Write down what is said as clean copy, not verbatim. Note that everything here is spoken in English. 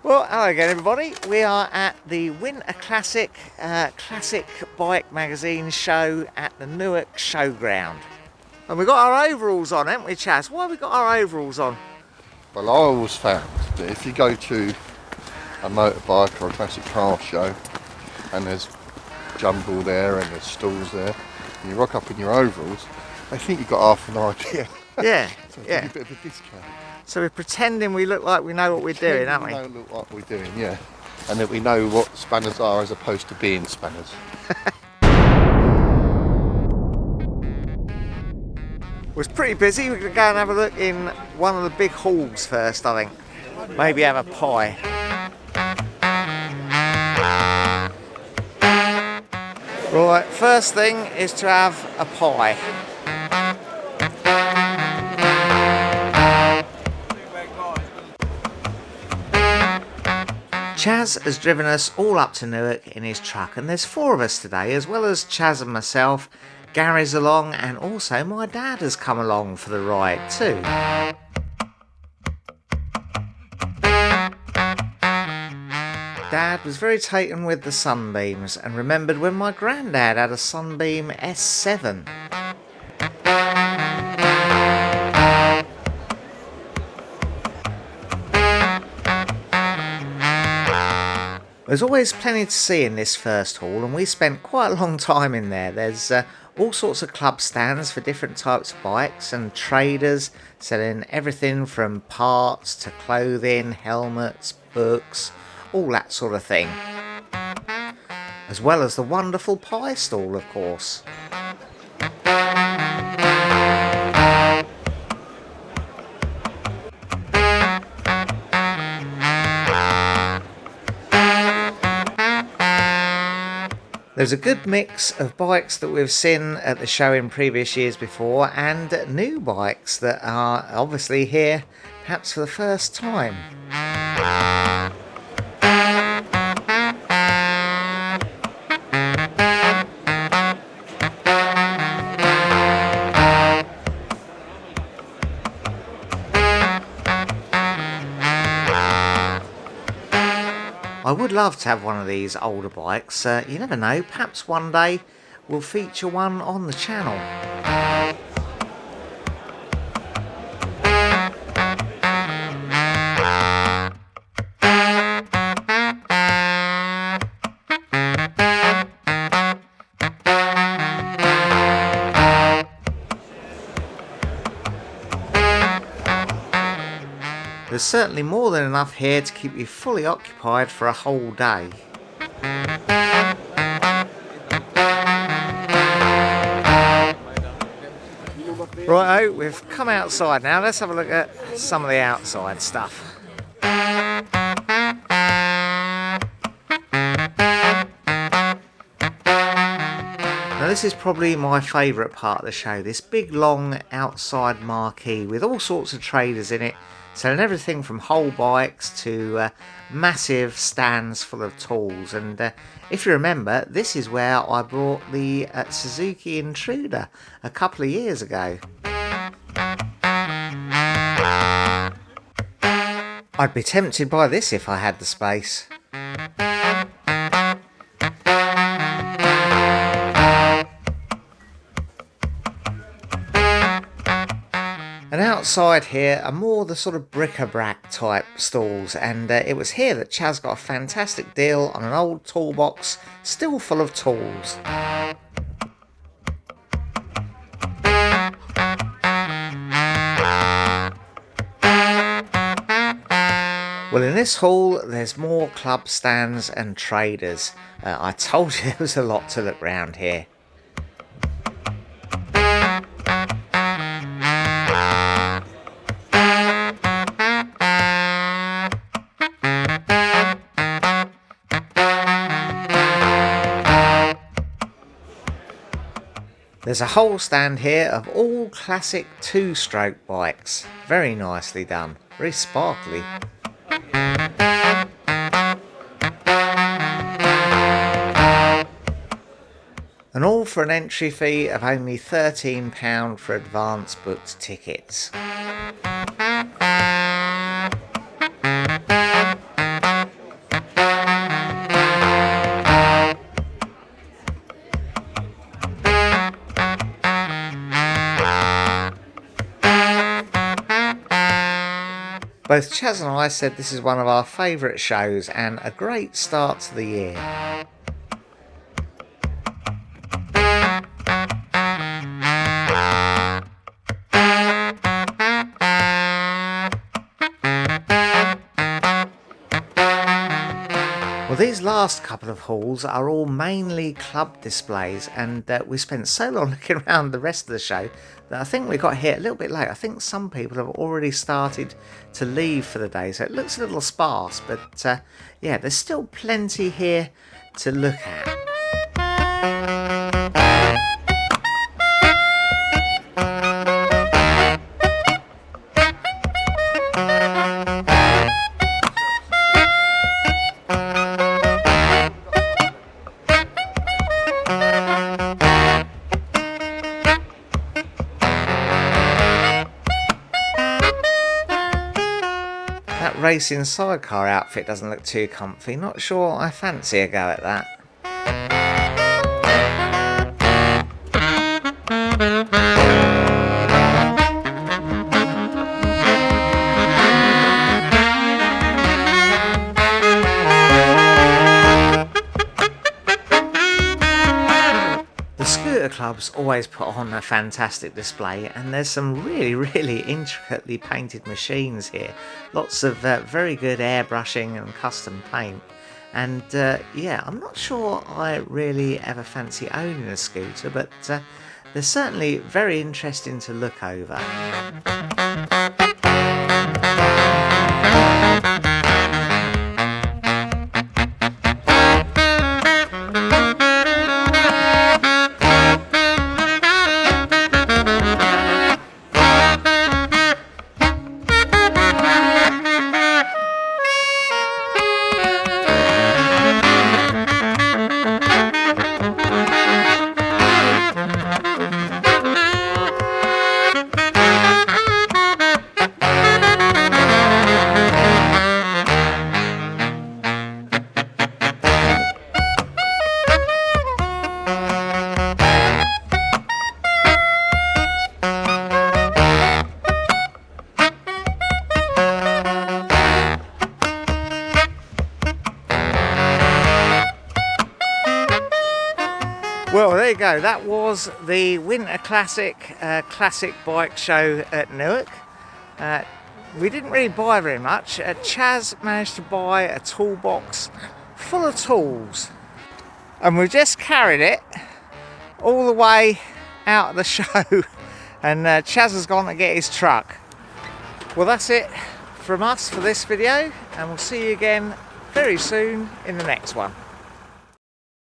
Well, hello again everybody. We are at the Winter Classic Bike Magazine show at the Newark Showground. And we've got our overalls on, haven't we, Chaz? Why have we got our overalls on? Well, I always found that if you go to a motorbike or a classic car show and there's jumble there and there's stalls there, and you rock up in your overalls, they think you've got half an idea. Yeah, So yeah. give you a bit of a discount. So we're pretending we look like we know what we're doing, aren't we? We know look what we're doing, yeah. And that we know what spanners are as opposed to being spanners. It was pretty busy. We're going to go and have a look in one of the big halls first, I think. Maybe have a pie. Right, first thing is to have a pie. Chaz has driven us all up to Newark in his truck, and there's 4 of us today, as well as Chaz and myself. Gary's along, and also my dad has come along for the ride too. Dad was very taken with the Sunbeams and remembered when my granddad had a Sunbeam S7. There's always plenty to see in this first hall, and we spent quite a long time in there. There's all sorts of club stands for different types of bikes and traders selling everything from parts to clothing, helmets, books, all that sort of thing. As well as the wonderful pie stall, of course. There's a good mix of bikes that we've seen at the show in previous years before, and new bikes that are obviously here perhaps for the first time. I would love to have one of these older bikes. You never know, perhaps one day we'll feature one on the channel. There's certainly more than enough here to keep you fully occupied for a whole day. Righto, we've come outside now. Let's have a look at some of the outside stuff. Now this is probably my favourite part of the show, this big long outside marquee with all sorts of traders in it, selling everything from whole bikes to massive stands full of tools. And if you remember, this is where I bought the Suzuki Intruder a couple of years ago. I'd be tempted by this if I had the space. And outside here are more the sort of bric-a-brac type stalls, and it was here that Chaz got a fantastic deal on an old toolbox still full of tools. Well, in this hall there's more club stands and traders. I told you there was a lot to look round here. There's a whole stand here of all classic 2-stroke bikes. Very nicely done, very sparkly. And all for an entry fee of only £13 for advance booked tickets. Both Chaz and I said this is one of our favourite shows and a great start to the year. Well, these last couple of halls are all mainly club displays, and we spent so long looking around the rest of the show that I think we got here a little bit late. I think some people have already started to leave for the day, so it looks a little sparse, but yeah, there's still plenty here to look at. That racing sidecar outfit doesn't look too comfy. Not sure I fancy a go at that. The scooter clubs always put on a fantastic display, and there's some really intricately painted machines here. Lots of very good airbrushing and custom paint. And yeah, I'm not sure I really ever fancy owning a scooter, but they're certainly very interesting to look over. Well, there you go. That was the Winter Classic bike show at Newark. We didn't really buy very much. Chaz managed to buy a toolbox full of tools, and we just carried it all the way out of the show, and Chaz has gone to get his truck. Well, that's it from us for this video, and we'll see you again very soon in the next one.